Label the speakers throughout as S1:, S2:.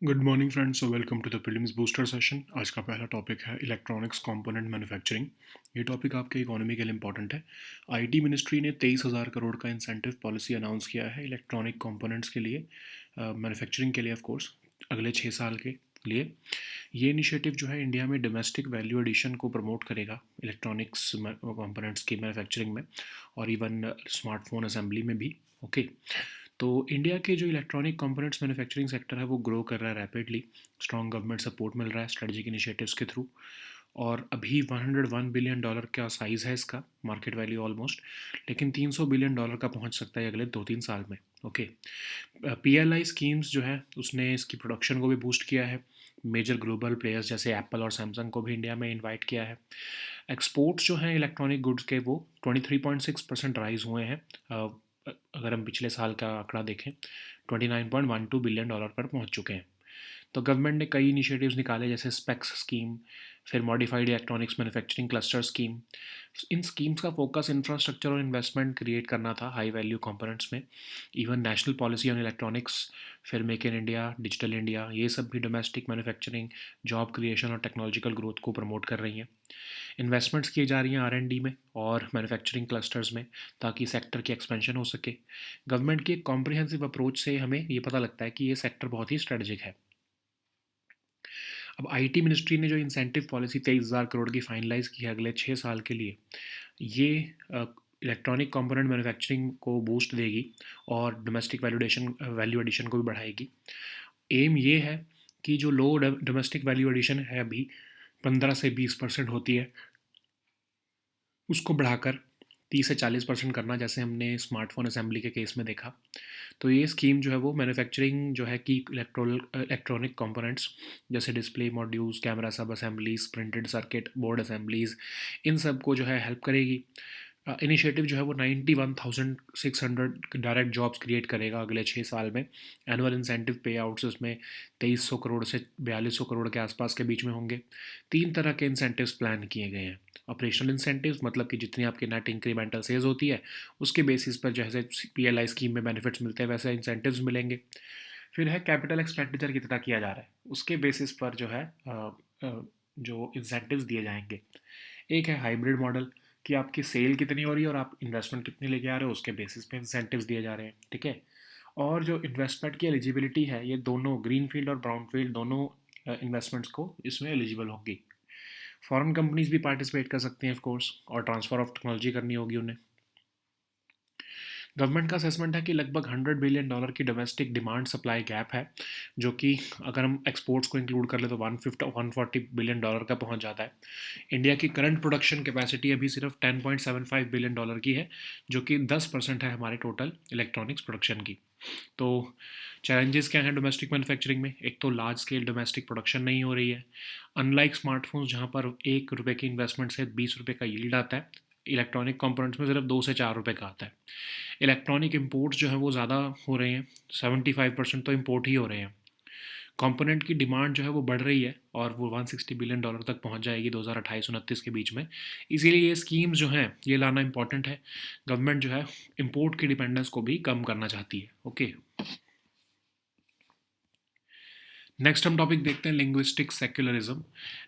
S1: Good morning friends, so welcome to the prelims booster session. आज का पहला topic है इलेक्ट्रॉनिक्स कंपोनेंट मैन्युफैक्चरिंग। ये टॉपिक आपके इकोनॉमी के लिए इंपॉर्टेंट है। आईटी मिनिस्ट्री ने 23,000 करोड़ का इंसेंटिव पॉलिसी अनाउंस किया है इलेक्ट्रॉनिक कंपोनेंट्स के लिए, मैन्युफैक्चरिंग के लिए ऑफ कोर्स, अगले 6 साल के लिए। ये इनिशिएटिव जो है इंडिया में डोमेस्टिक वैल्यू एडिशन को प्रमोट करेगा इलेक्ट्रॉनिक्स कंपोनेंट्स की मैन्युफैक्चरिंग में, और इवन स्मार्टफोन असेंबली में भी। ओके, तो इंडिया के जो इलेक्ट्रॉनिक कंपोनेंट्स मैन्युफैक्चरिंग सेक्टर है वो ग्रो कर रहा है रैपिडली। स्ट्रॉन्ग गवर्नमेंट सपोर्ट मिल रहा है स्ट्रेटजिक इनिशिएटिव्स के थ्रू, और अभी $101 बिलियन का साइज़ है इसका मार्केट वैल्यू ऑलमोस्ट, लेकिन $300 बिलियन का पहुंच सकता है अगले 2-3 साल में। ओके, पीएलआई स्कीम्स जो है उसने इसकी प्रोडक्शन को भी बूस्ट किया है। मेजर ग्लोबल प्लेयर्स जैसे एप्पल और सैमसंग को भी इंडिया में इनवाइट किया है। एक्सपोर्ट्स जो हैं इलेक्ट्रॉनिक गुड्स के वो 23.6% राइज हुए हैं। अगर हम पिछले साल का आंकड़ा देखें, $29.12 बिलियन पर पहुंच चुके हैं। तो गवर्नमेंट ने कई इनिशिएटिव्स निकाले, जैसे स्पेक्स स्कीम, फिर modified electronics manufacturing cluster scheme. इन स्कीम्स का फोकस इंफ्रास्ट्रक्चर और इन्वेस्टमेंट क्रिएट करना था हाई वैल्यू कंपोनेंट्स में। Even national policy on electronics, फिर make in India, digital India, ये सब भी डोमेस्टिक मैन्युफैक्चरिंग, जॉब क्रिएशन और टेक्नोलॉजिकल ग्रोथ को प्रमोट कर रही हैं। इन्वेस्टमेंट्स किए जा रही हैं आर एंड डी में और मैन्युफैक्चरिंग क्लस्टर्स में, ताकि सेक्टर की एक्सपेंशन हो सके। गवर्नमेंट की एक कॉम्प्रिहेंसिव अप्रोच से हमें ये पता लगता है कि ये सेक्टर बहुत ही स्ट्रेटजिक है। अब आईटी मिनिस्ट्री ने जो इंसेंटिव पॉलिसी 23,000 करोड़ की फाइनलाइज की है अगले 6 साल के लिए, ये इलेक्ट्रॉनिक कंपोनेंट मैन्युफैक्चरिंग को बूस्ट देगी और डोमेस्टिक वैल्यू एडिशन को भी बढ़ाएगी। एम ये है कि जो लो डोमेस्टिक वैल्यू एडिशन है अभी 15 से 20% होती है, उसको बढ़ाकर 30 से 40% करना, जैसे हमने स्मार्टफोन असेंबली के केस में देखा। तो ये स्कीम जो है वो मैन्युफैक्चरिंग जो है कि इलेक्ट्रॉनिक कंपोनेंट्स जैसे display modules, camera sub assemblies, printed circuit board assemblies, इन सब को जो है हेल्प करेगी। इनिशिएटिव जो है वो 91,600 डायरेक्ट जॉब्स क्रिएट करेगा अगले 6 साल में। एनुअल इंसेंटिव पे आउट्स उसमें 2300 करोड़ से 4200 करोड़ के आसपास के बीच में होंगे। 3 तरह के इंसेंटिव्स प्लान किए गए हैं। ऑपरेशनल इंसेंटिव्स, मतलब कि जितनी आपकी नेट इंक्रीमेंटल सेल्स होती है उसके बेसिस पर जैसे पीएलआई स्कीम में बेनिफिट्स मिलते हैं वैसे इंसेंटिव्स मिलेंगे। फिर है कैपिटल एक्सपेंडिचर कितना किया जा रहा है, उसके बेसिस पर जो है जो इंसेंटिव्स दिए जाएंगे। एक है हाइब्रिड मॉडल, कि आपकी सेल कितनी हो रही है और आप इन्वेस्टमेंट कितनी लेके आ रहे हो, उसके बेसिस पे इंसेंटिव्स दिए जा रहे हैं। ठीक है, और जो इन्वेस्टमेंट की एलिजिबिलिटी है, ये दोनों ग्रीन फील्ड और ब्राउन फील्ड दोनों इन्वेस्टमेंट्स को इसमें एलिजिबल होगी। फॉरेन कंपनीज भी पार्टिसिपेट कर सकती हैं ऑफ कोर्स, और ट्रांसफ़र ऑफ टेक्नोलॉजी करनी होगी उन्हें। गवर्नमेंट का असेसमेंट है कि लगभग $100 बिलियन की डोमेस्टिक डिमांड सप्लाई गैप है, जो कि अगर हम एक्सपोर्ट्स को इंक्लूड कर ले तो 140 बिलियन का पहुंच जाता है। इंडिया की करंट प्रोडक्शन कैपेसिटी अभी सिर्फ $10.75 बिलियन की है, जो कि 10% है हमारे टोटल इलेक्ट्रॉनिक्स प्रोडक्शन की। तो चैलेंजेस क्या हैं डोमेस्टिक मैन्युफैक्चरिंग में? एक तो लार्ज स्केल डोमेस्टिक प्रोडक्शन नहीं हो रही है। अनलाइक स्मार्टफोन्स जहाँ पर ₹1 की इन्वेस्टमेंट से ₹20 का यील्ड आता है, इलेक्ट्रॉनिक कंपोनेंट्स में सिर्फ ₹2 से ₹4 का आता है। इलेक्ट्रॉनिक इंपोर्ट्स जो है वो ज़्यादा हो रहे हैं, 75% तो इम्पोर्ट ही हो रहे हैं। कंपोनेंट की डिमांड जो है वो बढ़ रही है और वो $160 बिलियन तक पहुंच जाएगी 2028-29 के बीच में। इसीलिए ये स्कीम्स जो हैं ये लाना इंपॉर्टेंट है। गवर्नमेंट जो है इंपोर्ट की डिपेंडेंस को भी कम करना चाहती है। ओके, नेक्स्ट हम टॉपिक देखते हैं linguistic secularism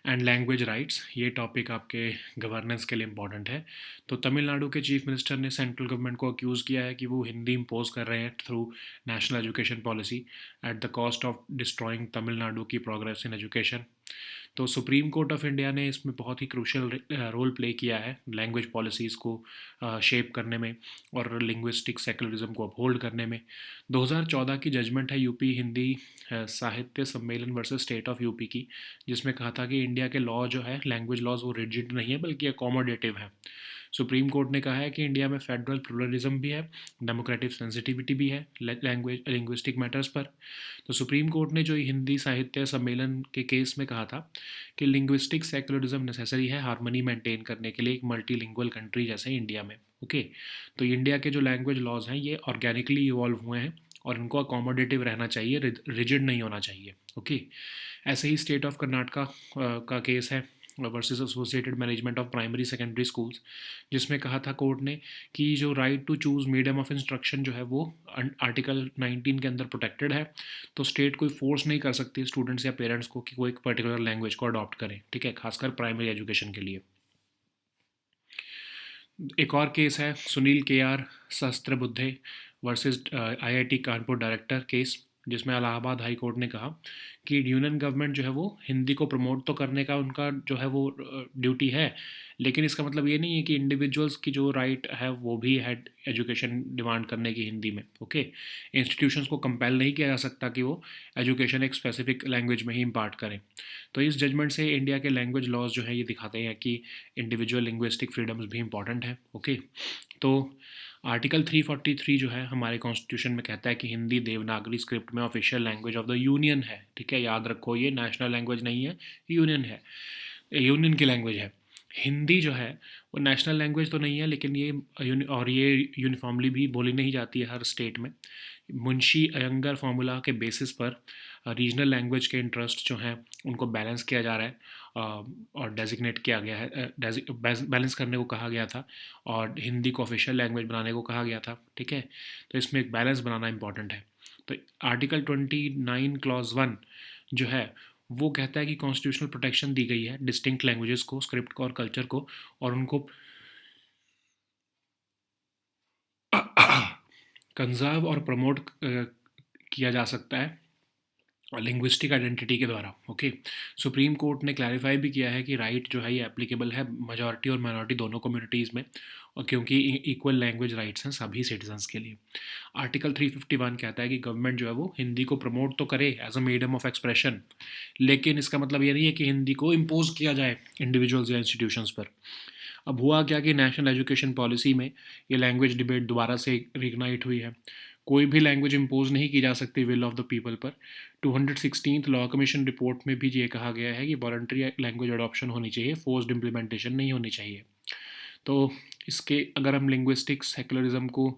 S1: and language rights. ये टॉपिक आपके गवर्नेंस के लिए इंपॉर्टेंट है। तो तमिलनाडु के चीफ मिनिस्टर ने सेंट्रल गवर्नमेंट को अक्यूज़ किया है कि वो हिंदी इम्पोज कर रहे हैं through national education policy at the cost of destroying Tamil Nadu की प्रोग्रेस इन एजुकेशन। तो सुप्रीम कोर्ट ऑफ इंडिया ने इसमें बहुत ही क्रूशियल रोल प्ले किया है लैंग्वेज पॉलिसीज़ को शेप करने में और लिंग्विस्टिक सेकुलरिज्म को अपहोल्ड करने में। 2014 की जजमेंट है यूपी हिंदी साहित्य सम्मेलन वर्सेस स्टेट ऑफ यूपी की, जिसमें कहा था कि इंडिया के लॉ जो है लैंग्वेज लॉज वो रिजिड नहीं है बल्कि अकोमोडेटिव है। सुप्रीम कोर्ट ने कहा है कि इंडिया में फेडरल प्लुरलिज्म भी है, डेमोक्रेटिक सेंसिटिविटी भी है लैंग्वेज लिंग्विस्टिक मैटर्स पर। तो सुप्रीम कोर्ट ने जो हिंदी साहित्य सम्मेलन के केस में कहा था कि लिंग्विस्टिक सेकुलरिज्म नेसेसरी है हार्मनी मेंटेन करने के लिए एक मल्टीलिंगुअल कंट्री जैसे इंडिया में। ओके, तो इंडिया के जो लैंग्वेज लॉज हैं ये ऑर्गेनिकली इवॉल्व हुए हैं और इनको अकोमोडेटिव रहना चाहिए, रिजिड नहीं होना चाहिए। ओके, ऐसे ही स्टेट ऑफ कर्नाटका का केस है versus associated management of primary secondary schools, जिसमें कहा था कोर्ट ने कि जो right to choose medium of instruction जो है वो आर्टिकल 19 के अंदर प्रोटेक्टेड है, तो स्टेट कोई फोर्स नहीं कर सकती स्टूडेंट्स या पेरेंट्स को कि वो एक पर्टिकुलर लैंग्वेज को अडॉप्ट करें, ठीक है, खासकर प्राइमरी एजुकेशन के लिए। एक और केस है Sunil K R Sahasrabuddhe versus IIT Kanpur director case, जिसमें इलाहाबाद हाई कोर्ट ने कहा कि यूनियन गवर्नमेंट जो है वो हिंदी को प्रमोट तो करने का उनका जो है वो ड्यूटी है, लेकिन इसका मतलब ये नहीं है कि इंडिविजुअल्स की जो राइट है वो भी है एजुकेशन डिमांड करने की हिंदी में। ओके, इंस्टीट्यूशंस को कंपेल नहीं किया जा सकता कि वो एजुकेशन एक स्पेसिफिक लैंग्वेज में ही इम्पार्ट करें। तो इस जजमेंट से इंडिया के लैंग्वेज लॉज जो है ये दिखाते हैं कि इंडिविजुअल लिंग्विस्टिक फ्रीडम्स भी इंपॉर्टेंट है। ओके, तो आर्टिकल 343 जो है हमारे कॉन्स्टिट्यूशन में कहता है कि हिंदी देवनागरी स्क्रिप्ट में official language of the union है, ठीक है, याद रखो ये नेशनल लैंग्वेज नहीं है, यूनियन है, यूनियन की लैंग्वेज है। हिंदी जो है वो नेशनल लैंग्वेज तो नहीं है, लेकिन ये यूनिफॉर्मली भी बोली नहीं जाती है हर स्टेट में। मुंशी अयंगर फार्मूला के बेसिस पर रीजनल लैंग्वेज के इंटरेस्ट जो हैं उनको बैलेंस किया जा रहा है, और डेजिग्नेट किया गया है, बैलेंस करने को कहा गया था, और हिंदी को ऑफिशियल लैंग्वेज बनाने को कहा गया था, ठीक है। तो इसमें एक बैलेंस बनाना इंपॉर्टेंट है। तो आर्टिकल 29 क्लॉज 1 जो है वो कहता है कि कॉन्स्टिट्यूशनल प्रोटेक्शन दी गई है डिस्टिंक्ट लैंग्वेजेस को, स्क्रिप्ट को और कल्चर को, और उनको कंजर्व और प्रमोट किया जा सकता है लिंग्विस्टिक आइडेंटिटी के द्वारा। ओके, सुप्रीम कोर्ट ने क्लैरिफाई भी किया है कि राइट जो है ये एप्लीकेबल है मेजॉरिटी और माइनॉरिटी दोनों कम्युनिटीज़ में, और क्योंकि इक्वल लैंग्वेज राइट्स हैं सभी सिटीजन्स के लिए। आर्टिकल 351 कहता है कि गवर्नमेंट जो है वो हिंदी को प्रमोट तो करे as a medium of expression, लेकिन इसका मतलब ये नहीं है कि हिंदी को इम्पोज किया जाए इंडिविजुअल्स या इंस्टीट्यूशंस पर। अब हुआ क्या कि नेशनल एजुकेशन पॉलिसी में ये लैंग्वेज डिबेट दोबारा से रिगनाइट हुई है। कोई भी लैंग्वेज इम्पोज नहीं की जा सकती विल ऑफ द पीपल पर। 216th लॉ कमीशन रिपोर्ट में भी ये कहा गया है कि वॉलंटरी लैंग्वेज अडॉप्शन होनी चाहिए, फोर्स्ड इम्प्लीमेंटेशन नहीं होनी चाहिए। तो इसके अगर हम लिंग्विस्टिक सेकुलरिज्म को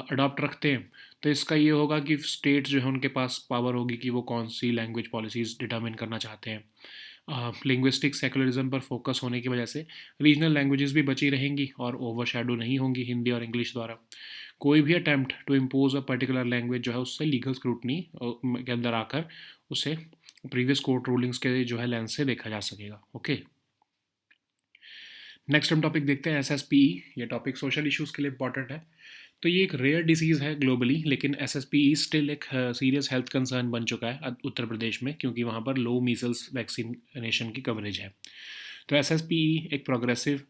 S1: अडॉप्ट रखते हैं तो इसका ये होगा कि स्टेट्स जो है उनके पास पावर होगी कि वो कौन सी लैंग्वेज पॉलिसीज़ डिटरमिन करना चाहते हैं। लिंग्विस्टिक सेकुलरिज्म पर फोकस होने की वजह से रीजनल लैंग्वेजेस भी बची रहेंगी और ओवरशैडो नहीं होंगी हिंदी और इंग्लिश द्वारा। कोई भी attempt to impose a particular language जो है उससे लीगल स्क्रूटनी के अंदर आकर उसे प्रीवियस कोर्ट रूलिंग्स के जो है लेंस से देखा जा सकेगा। ओके, नेक्स्ट हम टॉपिक देखते हैं SSPE। ये टॉपिक सोशल इश्यूज़ के लिए इंपॉर्टेंट है। तो ये एक रेयर डिसीज़ है ग्लोबली, लेकिन SSPE स्टिल एक सीरियस हेल्थ कंसर्न बन चुका है उत्तर प्रदेश में, क्योंकि वहाँ पर लो मीजल्स वैक्सीनेशन की कवरेज है। तो SSPE एक progressive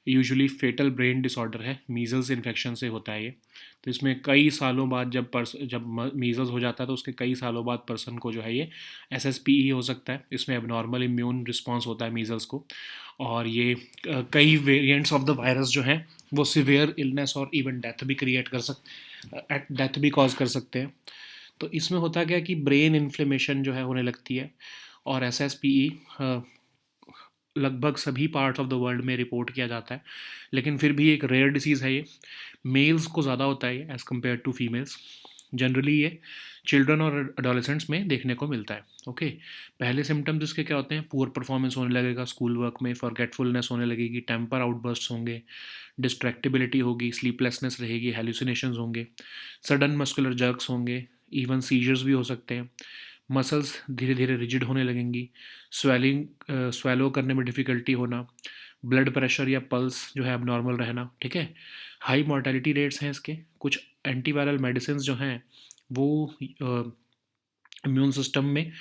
S1: usually fatal brain disorder है, मीजल्स इन्फेक्शन से होता है ये। तो इसमें कई सालों बाद जब मीजल्स हो जाता है तो उसके कई सालों बाद पर्सन को जो है ये SSPE हो सकता है। इसमें एबनॉर्मल इम्यून रिस्पॉन्स होता है मीजल्स को, और ये कई वेरिएंट्स ऑफ द वायरस जो हैं वो सिवियर इलनेस और इवन डेथ भी कॉज कर सकते हैं। तो इसमें होता क्या कि ब्रेन इन्फ्लेमेशन जो है होने लगती है, और SSPE लगभग सभी पार्ट्स ऑफ द वर्ल्ड में रिपोर्ट किया जाता है, लेकिन फिर भी एक रेयर डिसीज़ है ये। मेल्स को ज़्यादा होता है as compare to females. Generally ये चिल्ड्रन और एडोलेसेंट्स में देखने को मिलता है। ओके, पहले सिम्टम्स इसके क्या होते हैं? पुअर परफॉर्मेंस होने लगेगा स्कूल वर्क में, फॉरगेटफुलनेस होने लगेगी, टेम्पर आउटबर्स्ट होंगे, डिस्ट्रैक्टिबिलिटी होगी, स्लीपलेसनेस रहेगी, हेल्यूसिनेशंस होंगे, सडन मस्कुलर जर्क्स होंगे, इवन सीजर्स भी हो सकते हैं, मसल्स धीरे धीरे रिजिड होने लगेंगी, स्वेलो करने में डिफ़िकल्टी होना, ब्लड प्रेशर या पल्स जो है अब नॉर्मल रहना, ठीक है। हाई मॉर्टेलिटी रेट्स हैं इसके। कुछ एंटीवायरल मेडिसिन जो हैं वो इम्यून सिस्टम में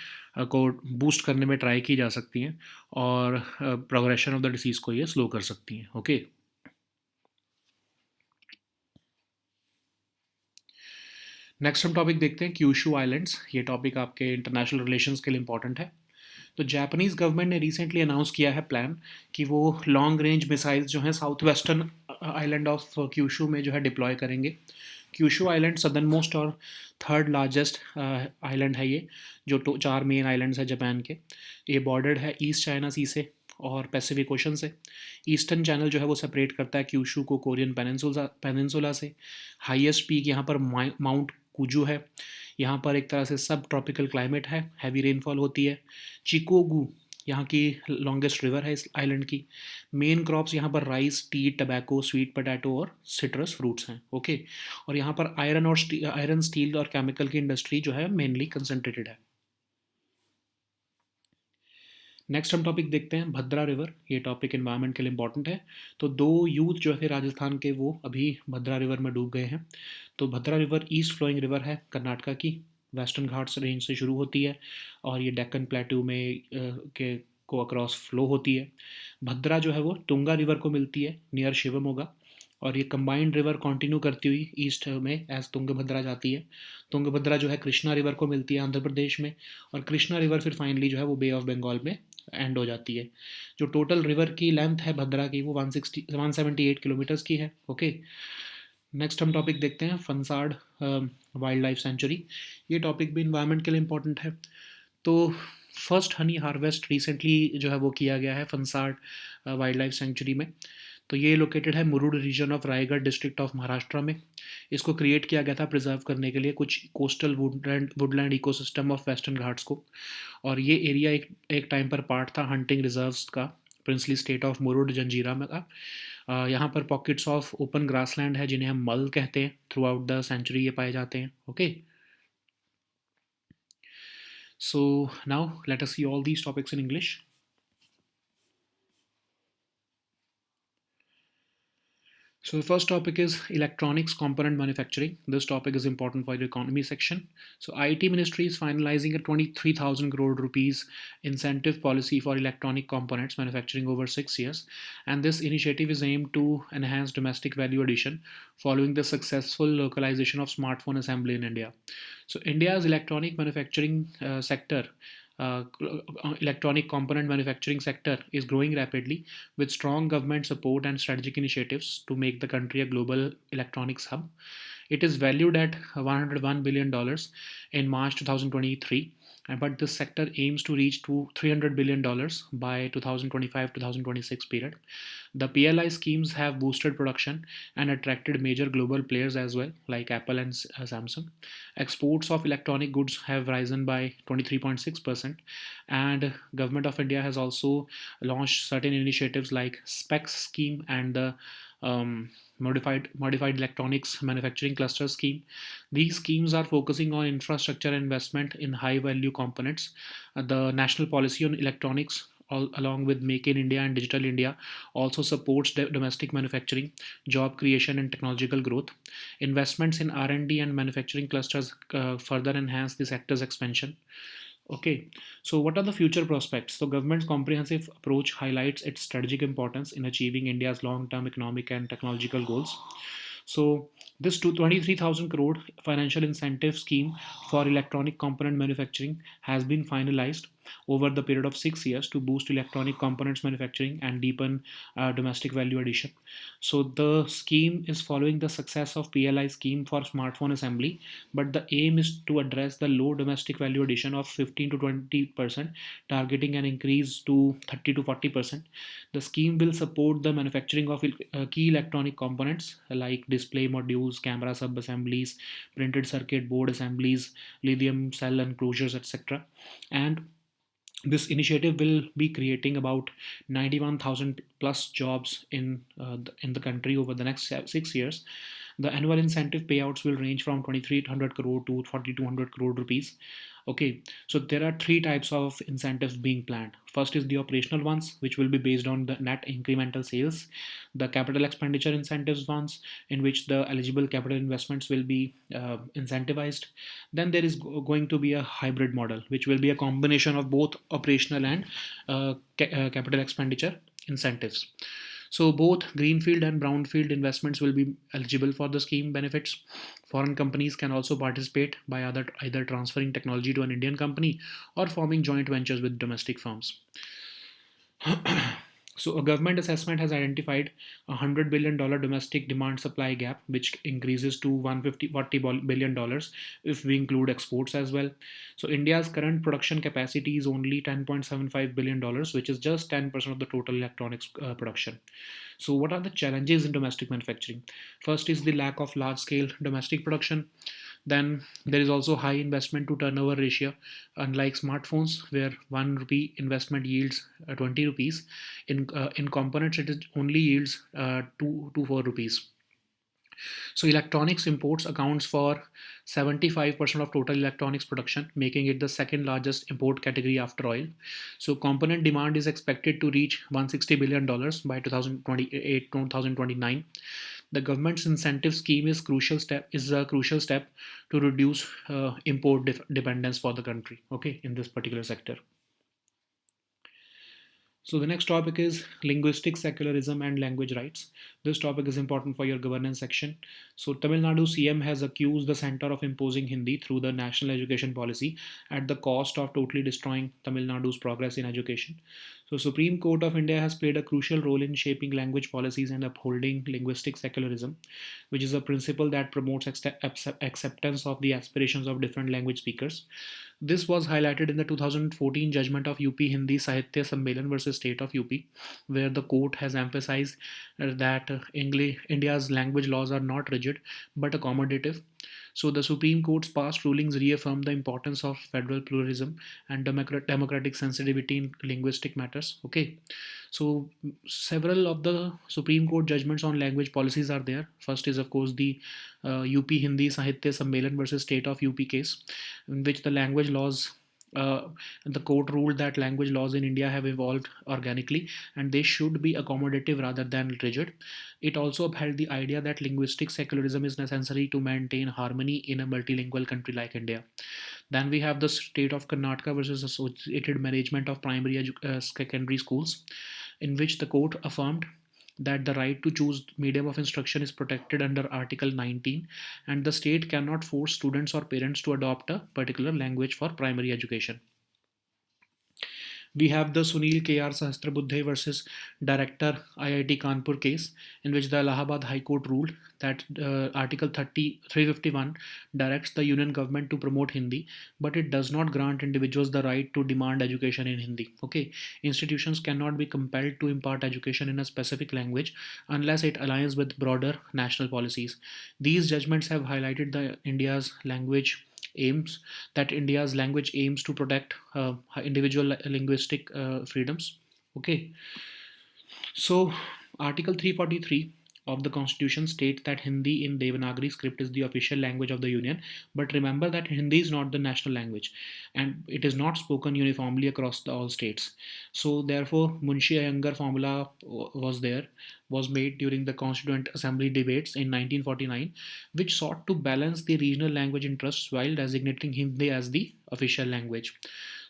S1: को बूस्ट करने में ट्राई की जा सकती हैं, और प्रोग्रेशन ऑफ द डिसीज़ को ये स्लो कर सकती हैं। ओके, नेक्स्ट हम टॉपिक देखते हैं क्यूशू आइलैंड्स। ये टॉपिक आपके इंटरनेशनल रिलेशंस के लिए इंपॉर्टेंट है। तो जापानीज़ गवर्नमेंट ने रिसेंटली अनाउंस किया है प्लान कि वो लॉन्ग रेंज मिसाइल्स जो हैं south western island of Kyushu में जो है डिप्लॉय करेंगे। क्यूशू आइलैंड सदर्न मोस्ट और थर्ड लार्जेस्ट आइलैंड है ये, जो 4 मेन आइलैंड्स है जापान के। ये बॉर्डर्ड है ईस्ट चाइना सी से और पैसिफिक ओशन से। ईस्टर्न चैनल जो है वो सेपरेट करता है क्यूशू को कोरियन पेनिनसुला से। हाईएस्ट पीक यहाँ पर माउंट कुजू है। यहाँ पर एक तरह से सब ट्रॉपिकल क्लाइमेट है, हैवी रेनफॉल होती है। चिकोगू
S2: यहाँ की लॉन्गेस्ट रिवर है इस आइलैंड की। मेन क्रॉप्स यहाँ पर rice, T, tobacco, sweet potato और सिट्रस फ्रूट्स हैं। ओके, और यहाँ पर आयरन, स्टील और केमिकल की इंडस्ट्री जो है मेनली कंसंट्रेटेड है। नेक्स्ट हम टॉपिक देखते हैं भद्रा रिवर। ये टॉपिक एनवायरनमेंट के लिए इंपॉर्टेंट है। तो दो यूथ जो है राजस्थान के, वो अभी भद्रा रिवर में डूब गए हैं। तो भद्रा रिवर ईस्ट फ्लोइंग रिवर है कर्नाटका की, वेस्टर्न घाट्स रेंज से शुरू होती है और ये डेक्कन प्लेट्यू में के को अक्रॉस फ्लो होती है। भद्रा जो है वो तुंगा रिवर को मिलती है नियर शिवमोगा, और ये कंबाइंड रिवर कंटिन्यू करती हुई ईस्ट में एज तुंगभद्रा जाती है। तुंगभद्रा जो है कृष्णा रिवर को मिलती है आंध्र प्रदेश में, और कृष्णा रिवर फिर फाइनली जो है वो बे ऑफ बंगाल में एंड हो जाती है। जो टोटल रिवर की लेंथ है भद्रा की वो 178 किलोमीटर्स की है। ओके, नेक्स्ट हम टॉपिक देखते हैं फंसाड वाइल्ड लाइफ सेंचुरी। ये टॉपिक भी इन्वायरमेंट के लिए इम्पोर्टेंट है। तो फर्स्ट हनी हार्वेस्ट रिसेंटली जो है वो किया गया है फंसाड वाइल्ड लाइफ सेंचुरी में। तो ये लोकेटेड है Murud region of Raigad district of Maharashtra में। इसको क्रिएट किया गया था प्रिजर्व करने के लिए कुछ coastal Woodland ecosystem of western Ghats को। और ये एरिया एक एक टाइम पर पार्ट था हंटिंग रिजर्व्स का, प्रिंसली स्टेट ऑफ मुरुड जंजीरा में का। यहाँ पर पॉकेट्स ऑफ ओपन ग्रासलैंड है जिन्हें हम मल कहते हैं, थ्रू आउट द सेंचुरी ये पाए जाते हैं। Okay, so now let us see all these topics in English. So the first topic is electronics component manufacturing. This topic is important for the economy section. So IT Ministry is finalizing a 23,000 crore rupees incentive policy for electronic components manufacturing over 6 years. And this initiative is aimed to enhance domestic value addition following the successful localization of smartphone assembly in India. So India's electronic manufacturing sector uh, electronic component manufacturing sector is growing rapidly with strong government support and strategic initiatives to make the country a global electronics hub. It is valued at $101 billion in March 2023, but this sector aims to reach to $300 billion by 2025-2026 period. The PLI schemes have boosted production and attracted major global players as well, like Apple and Samsung. Exports of electronic goods have risen by 23.6%, and Government of India has also launched certain initiatives like SPECS scheme and the modified electronics manufacturing cluster scheme. These schemes are focusing on infrastructure investment in high value components. The national policy on electronics, along with Make in India and Digital India, also supports domestic manufacturing, job creation, and technological growth. Investments in R&D and manufacturing clusters further enhance the sector's expansion. Okay, so what are the future prospects? So, government's comprehensive approach highlights its strategic importance in achieving India's long-term economic and technological goals. So, this 23,000 crore financial incentive scheme for electronic component manufacturing has been finalized over the period of 6 years to boost electronic components manufacturing and deepen domestic value addition. So the scheme is following the success of PLI scheme for smartphone assembly, but the aim is to address the low domestic value addition of 15 to 20%, targeting an increase to 30 to 40%. The scheme will support the manufacturing of key electronic components like display modules, camera sub assemblies, printed circuit board assemblies, lithium cell enclosures, etc. And this initiative will be creating about 91,000 plus jobs in the country over the next 6 years. The annual incentive payouts will range from 2,300 crore to 4,200 crore rupees. Okay, so there are three types of incentives being planned. First is the operational ones, which will be based on the net incremental sales. The capital expenditure incentives ones, in which the eligible capital investments will be incentivized. Then there is going to be a hybrid model, which will be a combination of both operational and capital expenditure incentives. So both greenfield and brownfield investments will be eligible for the scheme benefits. Foreign companies can also participate by either transferring technology to an Indian company or forming joint ventures with domestic firms. So a government assessment has identified $100 billion domestic demand supply gap, which increases to $140 billion if we include exports as well. So India's current production capacity is only $10.75 billion, which is just 10% of the total electronics production. So what are the challenges in domestic manufacturing? First is the lack of large scale domestic production. Then there is also high investment to turnover ratio. Unlike smartphones, where 1 rupee investment yields 20 rupees, in components it is only yields 2 to 4 rupees. So electronics imports accounts for 75% of total electronics production, making it the second largest import category after oil. So component demand is expected to reach $160 billion by 2028 2029. The government's incentive scheme is a crucial step to reduce import dependence for the country. Okay, in this particular sector. So the next topic is linguistic secularism and language rights. This topic is important for your governance section. So Tamil Nadu CM has accused the center of imposing Hindi through the national education policy at the cost of totally destroying Tamil Nadu's progress in education. So Supreme Court of India has played a crucial role in shaping language policies and upholding linguistic secularism, which is a principle that promotes acceptance of the aspirations of different language speakers. This was highlighted in the 2014 judgment of UP Hindi Sahitya Sammelan versus State of UP, where the court has emphasized that India's language laws are not rigid but accommodative. So the Supreme Court's past rulings reaffirm the importance of federal pluralism and democratic sensitivity in linguistic matters. Okay, so several of the Supreme Court judgments on language policies are there. First is of course the UP Hindi Sahitya Sammelan versus State of UP case, in which the language laws the court ruled that language laws in India have evolved organically and they should be accommodative rather than rigid. It also upheld the idea that linguistic secularism is necessary to maintain harmony in a multilingual country like India. Then we have the state of Karnataka versus Associated Management of Primary Secondary Schools, in which the court affirmed that the right to choose medium of instruction is protected under Article 19, and the state cannot force students or parents to adopt a particular language for primary education. We have the Sunil K.R. Sahasrabuddhe versus Director IIT Kanpur case, in which the Allahabad High Court ruled that Article 351 directs the union government to promote Hindi, but it does not grant individuals the right to demand education in Hindi. Okay, institutions cannot be compelled to impart education in a specific language unless it aligns with broader national policies. These judgments have highlighted the aims India's language aims to protect individual linguistic freedoms. Okay, so Article 343 of the Constitution states that Hindi in Devanagari script is the official language of the Union. But remember that Hindi is not the national language and it is not spoken uniformly across all states. So therefore, Munshi Iyengar formula was made during the Constituent Assembly debates in 1949, which sought to balance the regional language interests while designating Hindi as the official language.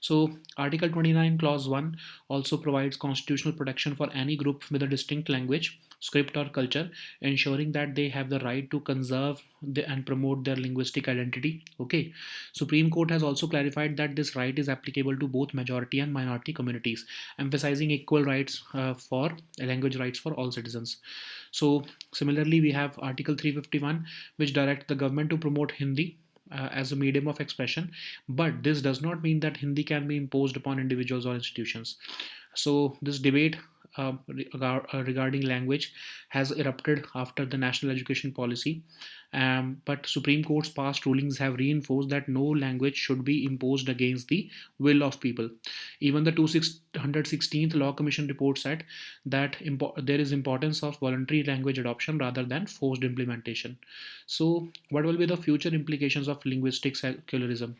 S2: So, Article 29, Clause 1 also provides constitutional protection for any group with a distinct language, script, or culture, ensuring that they have the right to conserve and promote their linguistic identity. Okay. Supreme Court has also clarified that this right is applicable to both majority and minority communities, emphasizing equal rights for language rights for all citizens. So, similarly, we have Article 351, which directs the government to promote Hindi as a medium of expression, but this does not mean that Hindi can be imposed upon individuals or institutions. So, this debate regarding language has erupted after the national education policy, but Supreme Court's past rulings have reinforced that no language should be imposed against the will of people. Even the 216th Law Commission report said that there is importance of voluntary language adoption rather than forced implementation. So, what will be the future implications of linguistic secularism?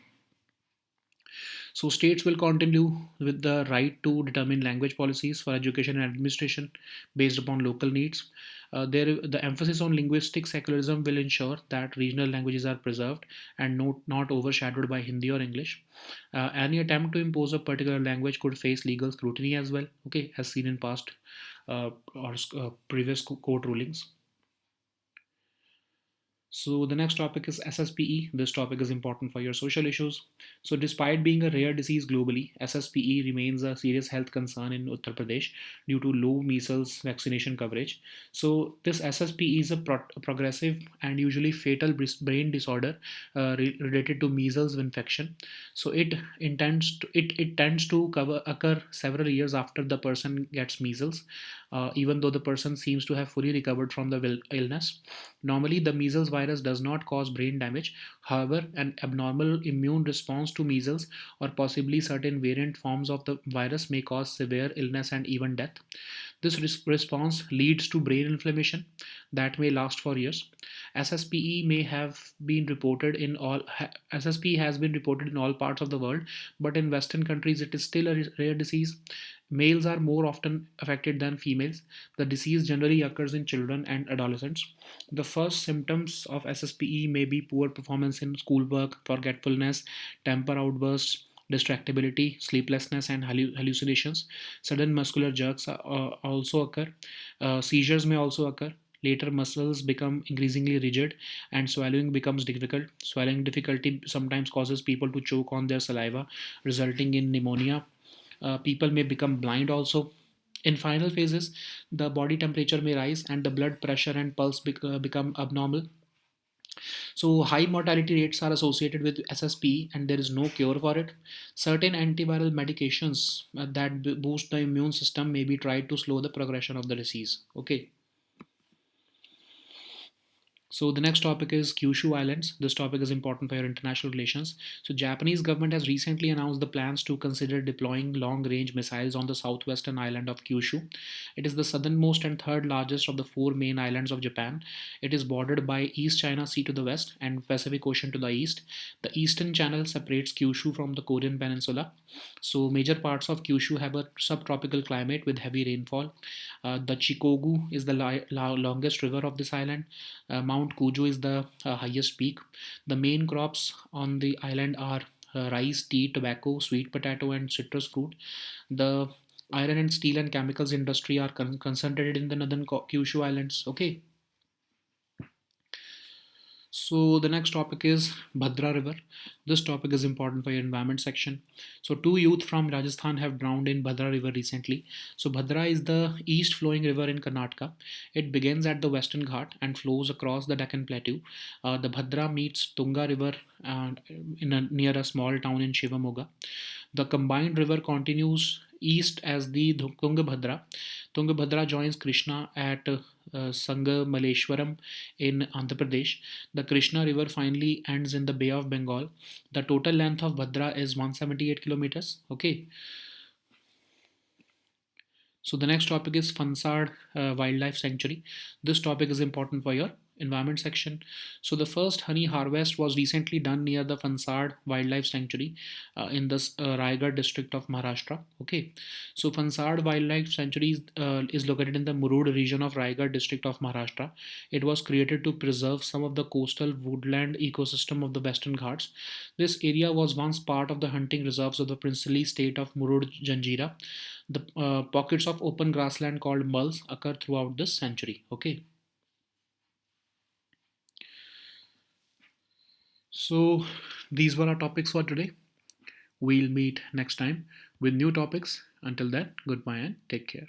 S2: So states will continue with the right to determine language policies for education and administration based upon local needs. The emphasis on linguistic secularism will ensure that regional languages are preserved and not overshadowed by Hindi or English. Any attempt to impose a particular language could face legal scrutiny as well, okay, as seen in past or previous court rulings. So the next topic is SSPE. This topic is important for your social issues. So despite being a rare disease globally, SSPE remains a serious health concern in Uttar Pradesh due to low measles vaccination coverage. So this SSPE is a progressive and usually fatal brain disorder related to measles infection. So it tends to occur several years after the person gets measles. even though the person seems to have fully recovered from the illness. Normally, the measles virus does not cause brain damage. However, an abnormal immune response to measles or possibly certain variant forms of the virus may cause severe illness and even death. This response leads to brain inflammation that may last for years. SSPE may have been reported in all SSPE has been reported in all parts of the world, but in Western countries it is still a rare disease. Males are more often affected than females. The disease generally occurs in children and adolescents. The first symptoms of SSPE may be poor performance in schoolwork, forgetfulness, temper outbursts, distractibility, sleeplessness, and hallucinations. Sudden muscular jerks also occur. Seizures may also occur. Later, muscles become increasingly rigid and swallowing becomes difficult. Swallowing difficulty sometimes causes people to choke on their saliva, resulting in pneumonia. People may become blind also. In final phases, the body temperature may rise and the blood pressure and pulse become abnormal. So, high mortality rates are associated with SSP, and there is no cure for it. Certain antiviral medications that boost the immune system may be tried to slow the progression of the disease. Okay. So the next topic is Kyushu Islands. This topic is important for your international relations. So Japanese government has recently announced the plans to consider deploying long-range missiles on the southwestern island of Kyushu. It is the southernmost and third largest of the four main islands of Japan. It is bordered by East China Sea to the west and Pacific Ocean to the east. The eastern channel separates Kyushu from the Korean peninsula. So major parts of Kyushu have a subtropical climate with heavy rainfall. The Chikogu is the longest river of this island. Mount Kujo is the highest peak. The main crops on the island are rice, tea, tobacco, sweet potato, and citrus fruit. The iron and steel and chemicals industry are concentrated in the northern Kyushu Islands. Okay. So the next topic is Bhadra River. This topic is important for your environment section. So two youth from Rajasthan have drowned in Bhadra River recently. So Bhadra is the east flowing river in Karnataka. It begins at the Western Ghat and flows across the Deccan Plateau. The Bhadra meets Tunga River near a small town in Shivamoga. The combined river continues east as the Tungabhadra. Tungabhadra joins Krishna at Sangamaleshwaram in Andhra Pradesh. The Krishna River finally ends in the Bay of Bengal. The total length of Bhadra is 178 kilometers. Okay. So the next topic is Fansad Wildlife Sanctuary. This topic is important for your environment section. So the first honey harvest was recently done near the Fansad Wildlife Sanctuary in the Raigad district of Maharashtra. Okay, so Fansad Wildlife Sanctuary is located in the Murud region of Raigad district of Maharashtra. It was created to preserve some of the coastal woodland ecosystem of the Western Ghats. This area was once part of the hunting reserves of the princely state of Murud Janjira. The pockets of open grassland called mulls occur throughout this sanctuary. Okay. So these were our topics for today. We'll meet next time with new topics. Until then, goodbye and take care.